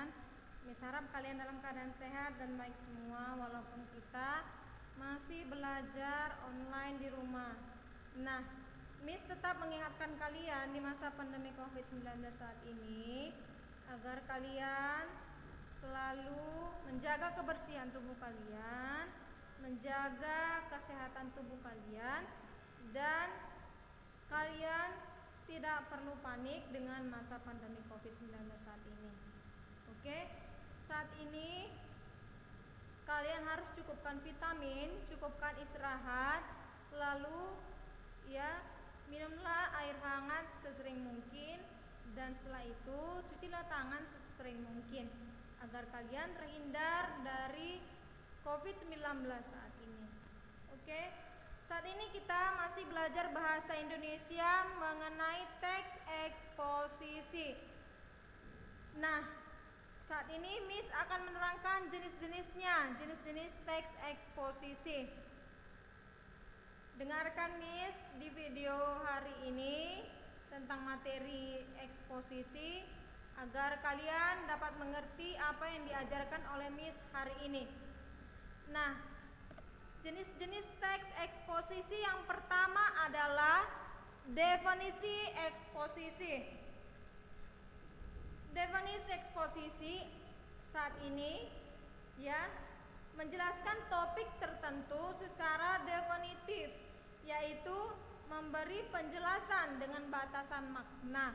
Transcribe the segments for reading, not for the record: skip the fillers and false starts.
kalian. Miss harap kalian dalam keadaan sehat dan baik semua walaupun kita masih belajar online di rumah. Nah, Miss tetap mengingatkan kalian di masa pandemi COVID-19 saat ini agar kalian selalu menjaga kebersihan tubuh kalian, menjaga kesehatan tubuh kalian, dan kalian tidak perlu panik dengan masa pandemi COVID-19 saat ini. Oke? Saat ini kalian harus cukupkan vitamin, cukupkan istirahat, lalu ya minumlah air hangat sesering mungkin, dan setelah itu cucilah tangan sesering mungkin agar kalian terhindar dari COVID-19 saat ini. Oke? Saat ini kita masih belajar bahasa Indonesia mengenai teks eksposisi. Nah, saat ini Miss akan menerangkan jenis-jenisnya, jenis-jenis teks eksposisi. Dengarkan Miss di video hari ini tentang materi eksposisi agar kalian dapat mengerti apa yang diajarkan oleh Miss hari ini. Nah, jenis-jenis teks eksposisi yang pertama adalah definisi eksposisi. Definisi eksposisi saat ini ya menjelaskan topik tertentu secara definitif, yaitu memberi penjelasan dengan batasan makna.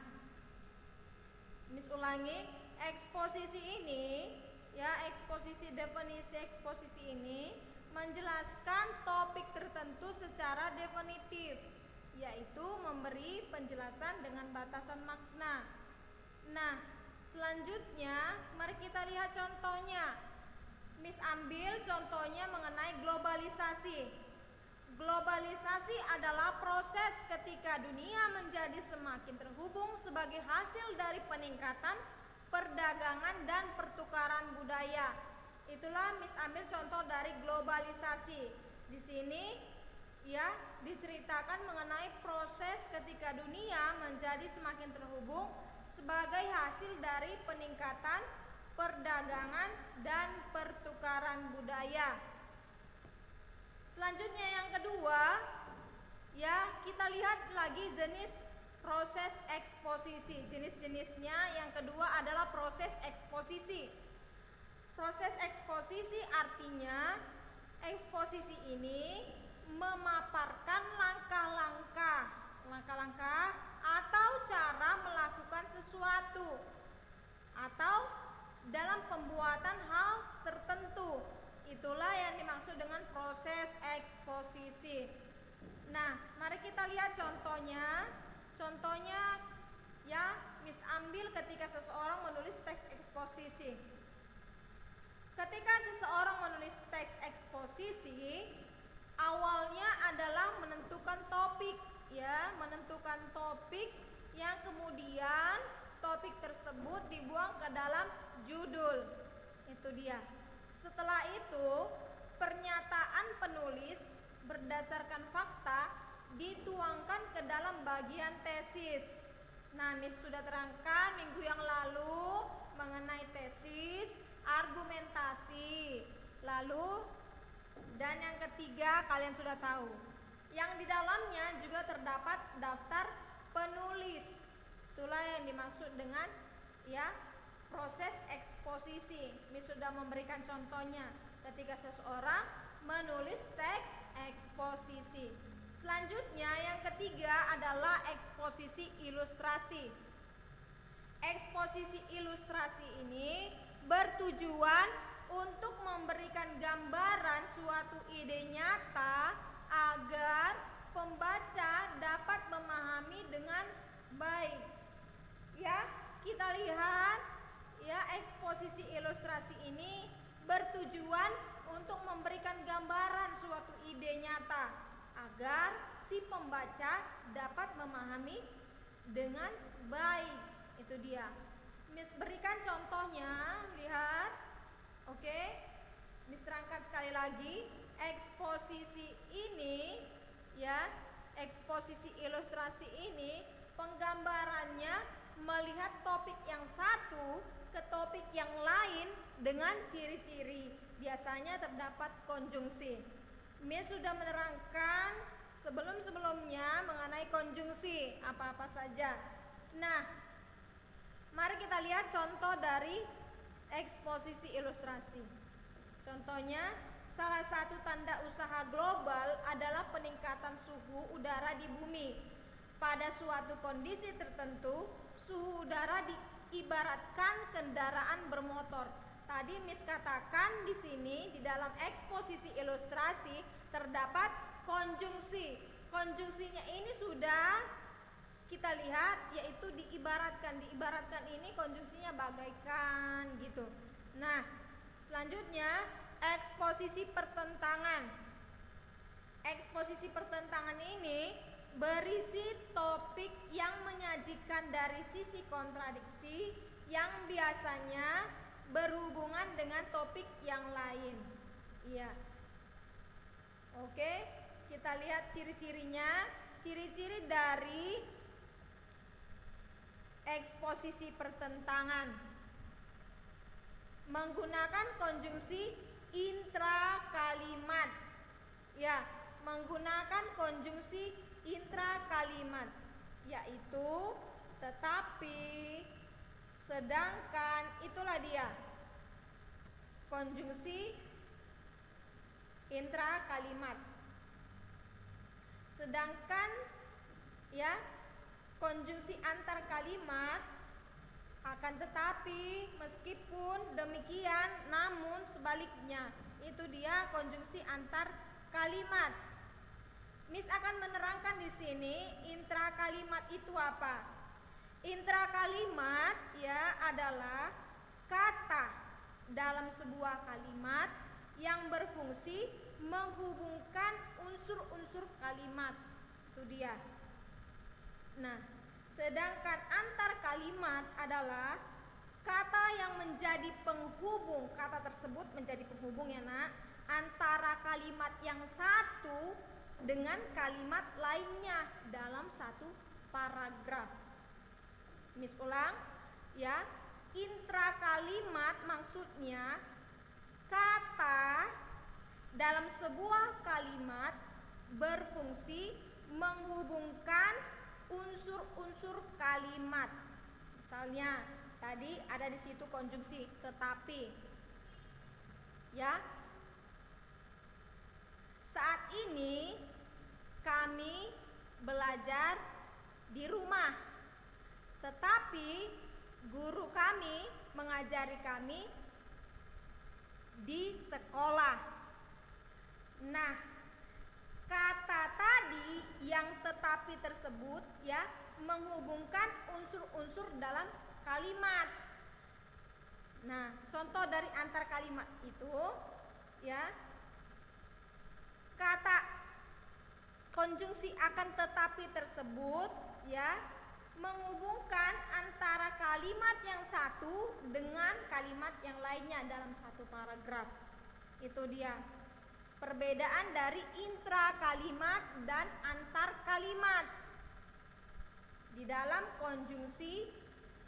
Miss ulangi, eksposisi ini ya, eksposisi definisi eksposisi ini menjelaskan topik tertentu secara definitif, yaitu memberi penjelasan dengan batasan makna. Nah, selanjutnya mari kita lihat contohnya. Miss ambil contohnya mengenai globalisasi. Globalisasi adalah proses ketika dunia menjadi semakin terhubung sebagai hasil dari peningkatan perdagangan dan pertukaran budaya. Itulah Miss ambil contoh dari globalisasi. Di sini ya diceritakan mengenai proses ketika dunia menjadi semakin terhubung sebagai hasil dari peningkatan perdagangan dan pertukaran budaya. Selanjutnya yang kedua, ya kita lihat lagi jenis proses eksposisi. Jenis-jenisnya yang kedua adalah proses eksposisi. Proses eksposisi artinya eksposisi ini memaparkan langkah-langkah atau cara melakukan sesuatu atau dalam pembuatan hal tertentu. Itulah yang dimaksud dengan proses eksposisi. Nah, mari kita lihat contohnya. Contohnya ya, Miss ambil ketika seseorang menulis teks eksposisi. Ketika seseorang menulis teks eksposisi, awalnya adalah menentukan topik ya, menentukan topik yang kemudian topik tersebut dibuang ke dalam judul. Itu dia. Setelah itu, pernyataan penulis berdasarkan fakta dituangkan ke dalam bagian tesis. Nah, Miss sudah terangkan minggu yang lalu mengenai tesis, argumentasi. Lalu dan yang ketiga kalian sudah tahu. Yang di dalamnya juga terdapat daftar penulis. Itulah yang dimaksud dengan ya proses eksposisi. Miss sudah memberikan contohnya ketika seseorang menulis teks eksposisi. Selanjutnya yang ketiga adalah eksposisi ilustrasi. Eksposisi ilustrasi ini bertujuan untuk memberikan gambaran suatu ide nyata agar pembaca dapat memahami dengan baik. Ya, kita lihat ya, eksposisi ilustrasi ini bertujuan untuk memberikan gambaran suatu ide nyata agar si pembaca dapat memahami dengan baik. Itu dia. Miss berikan contohnya, lihat. Oke. Miss terangkan sekali lagi, eksposisi ini ya, eksposisi ilustrasi ini penggambarannya melihat topik yang satu ke topik yang lain dengan ciri-ciri. Biasanya terdapat konjungsi. Miss sudah menerangkan sebelum-sebelumnya mengenai konjungsi apa-apa saja. Nah, mari kita lihat contoh dari eksposisi ilustrasi. Contohnya, salah satu tanda usaha global adalah peningkatan suhu udara di bumi. Pada suatu kondisi tertentu, suhu udara diibaratkan kendaraan bermotor. Tadi Miss katakan di sini di dalam eksposisi ilustrasi terdapat konjungsi. Konjungsinya ini sudah kita lihat, yaitu diibaratkan. Diibaratkan ini konjungsinya bagaikan gitu. Nah, selanjutnya eksposisi pertentangan. Eksposisi pertentangan ini berisi topik yang menyajikan dari sisi kontradiksi yang biasanya berhubungan dengan topik yang lain. Iya. Oke, kita lihat ciri-cirinya. Ciri-ciri dari eksposisi pertentangan: menggunakan konjungsi intrakalimat. Ya, menggunakan konjungsi intrakalimat, yaitu tetapi, sedangkan, itulah dia konjungsi intrakalimat. Sedangkan ya, konjungsi antar kalimat, akan tetapi, meskipun demikian, namun sebaliknya. Itu dia konjungsi antar kalimat. Miss akan menerangkan di sini intrakalimat itu apa. Intrakalimat ya adalah kata dalam sebuah kalimat yang berfungsi menghubungkan unsur-unsur kalimat. Itu dia. Nah, sedangkan antar kalimat adalah kata yang menjadi penghubung. Kata tersebut menjadi penghubung ya nak, antara kalimat yang satu dengan kalimat lainnya dalam satu paragraf. Miss ulang ya, intrakalimat maksudnya kata dalam sebuah kalimat berfungsi menghubungkan unsur-unsur kalimat. Misalnya tadi ada di situ konjungsi tetapi. Ya. Saat ini kami belajar di rumah, tetapi guru kami mengajari kami di sekolah. Nah, kata tadi yang tetapi tersebut ya menghubungkan unsur-unsur dalam kalimat. Nah, contoh dari antar kalimat itu ya, kata konjungsi akan tetapi tersebut ya menghubungkan antara kalimat yang satu dengan kalimat yang lainnya dalam satu paragraf. Itu dia perbedaan dari intrakalimat dan antar kalimat di dalam konjungsi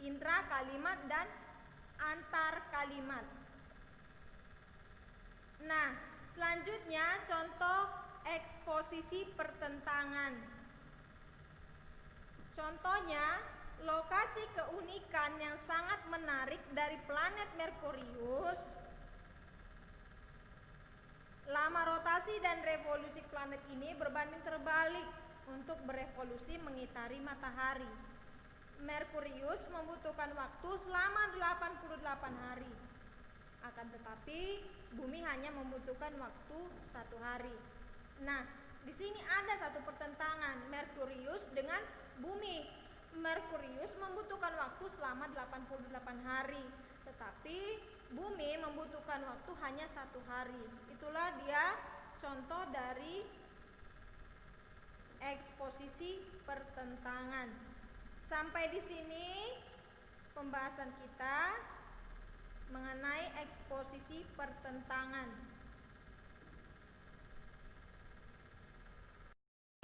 intrakalimat dan antar kalimat. Nah, selanjutnya contoh eksposisi pertentangan. Contohnya, lokasi keunikan yang sangat menarik dari planet Merkurius. Lama rotasi dan revolusi planet ini berbanding terbalik untuk berevolusi mengitari matahari. Merkurius membutuhkan waktu selama 88 hari. Akan tetapi, bumi hanya membutuhkan waktu 1 hari. Nah, di sini ada satu pertentangan Merkurius dengan bumi. Merkurius membutuhkan waktu selama 88 hari, tetapi bumi membutuhkan waktu hanya 1 hari. Itulah dia contoh dari eksposisi pertentangan. Sampai di sini pembahasan kita mengenai eksposisi pertentangan.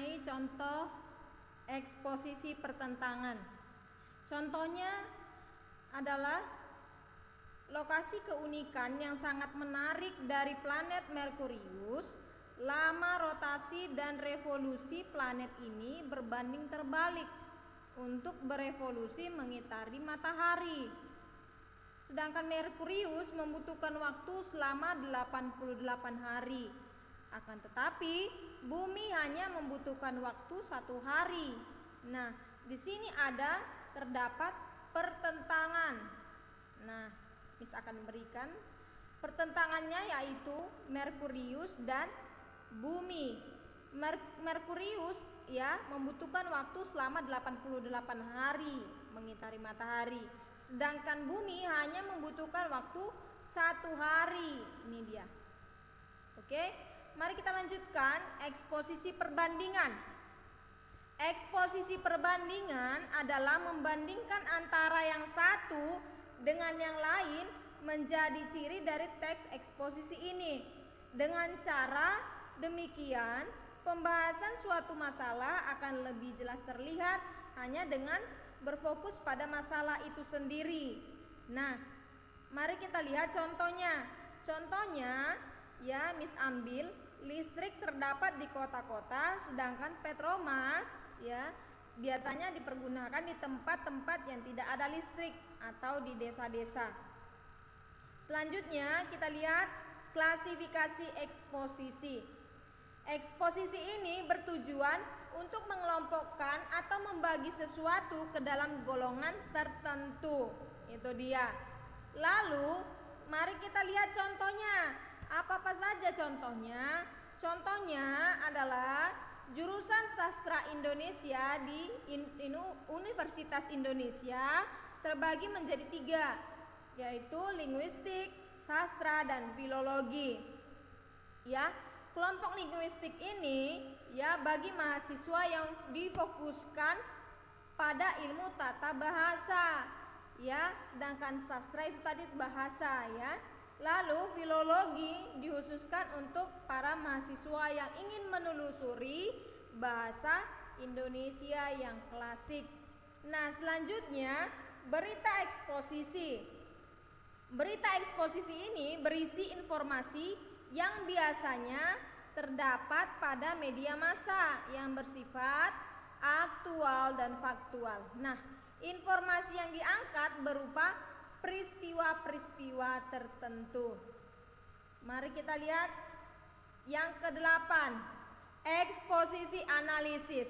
Ini contoh eksposisi pertentangan. Contohnya adalah Lokasi keunikan yang sangat menarik dari planet Merkurius, lama rotasi dan revolusi planet ini berbanding terbalik untuk berevolusi mengitari matahari. Sedangkan Merkurius membutuhkan waktu selama 88 hari. Akan tetapi, bumi hanya membutuhkan waktu 1 hari. Nah, di sini terdapat pertentangan. Nah, Miss akan memberikan pertentangannya, yaitu Merkurius dan bumi. Merkurius membutuhkan waktu selama 88 hari mengitari matahari. Sedangkan bumi hanya membutuhkan waktu 1 hari. Ini dia. Oke, mari kita lanjutkan eksposisi perbandingan. Eksposisi perbandingan adalah membandingkan antara yang satu dengan yang lain menjadi ciri dari teks eksposisi ini. Dengan cara demikian, pembahasan suatu masalah akan lebih jelas terlihat hanya dengan berfokus pada masalah itu sendiri. Nah, mari kita lihat contohnya. Contohnya, Miss ambil listrik terdapat di kota-kota, sedangkan petromax biasanya dipergunakan di tempat-tempat yang tidak ada listrik atau di desa-desa. Selanjutnya kita lihat klasifikasi eksposisi. Eksposisi ini bertujuan untuk mengelompokkan atau membagi sesuatu ke dalam golongan tertentu. Itu dia. Lalu mari kita lihat contohnya. Apa saja contohnya? Contohnya adalah jurusan sastra Indonesia di Universitas Indonesia terbagi menjadi 3, yaitu linguistik, sastra, dan filologi. Kelompok linguistik ini bagi mahasiswa yang difokuskan pada ilmu tata bahasa, sedangkan sastra itu tadi bahasa, Lalu filologi dikhususkan untuk para mahasiswa yang ingin menelusuri bahasa Indonesia yang klasik. Nah, selanjutnya berita eksposisi. Berita eksposisi ini berisi informasi yang biasanya terdapat pada media massa yang bersifat aktual dan faktual. Nah, informasi yang diangkat berupa peristiwa-peristiwa tertentu. Mari kita lihat yang ke-8, eksposisi analisis.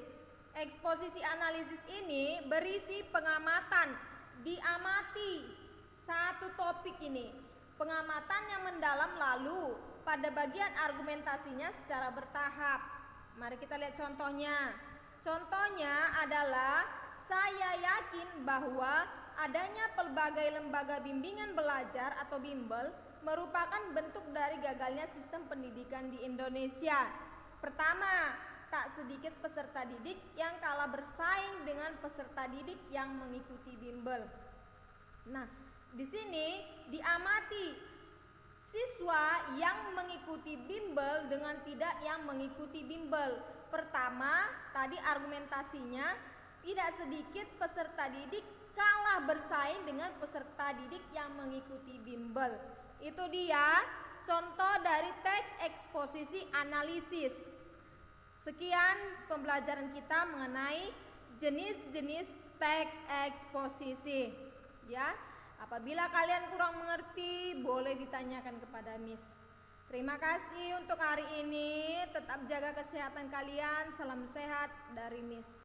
Eksposisi analisis ini berisi pengamatan, diamati satu topik ini. Pengamatan yang mendalam, lalu pada bagian argumentasinya secara bertahap. Mari kita lihat contohnya. Contohnya adalah saya yakin bahwa adanya pelbagai lembaga bimbingan belajar atau bimbel merupakan bentuk dari gagalnya sistem pendidikan di Indonesia. Pertama, tak sedikit peserta didik yang kalah bersaing dengan peserta didik yang mengikuti bimbel. Nah, di sini diamati siswa yang mengikuti bimbel dengan tidak yang mengikuti bimbel. Pertama, tadi argumentasinya tidak sedikit peserta didik kalah bersaing dengan peserta didik yang mengikuti bimbel. Itu dia contoh dari teks eksposisi analisis. Sekian pembelajaran kita mengenai jenis-jenis teks eksposisi. Apabila kalian kurang mengerti, boleh ditanyakan kepada Miss. Terima kasih untuk hari ini. Tetap jaga kesehatan kalian. Salam sehat dari Miss.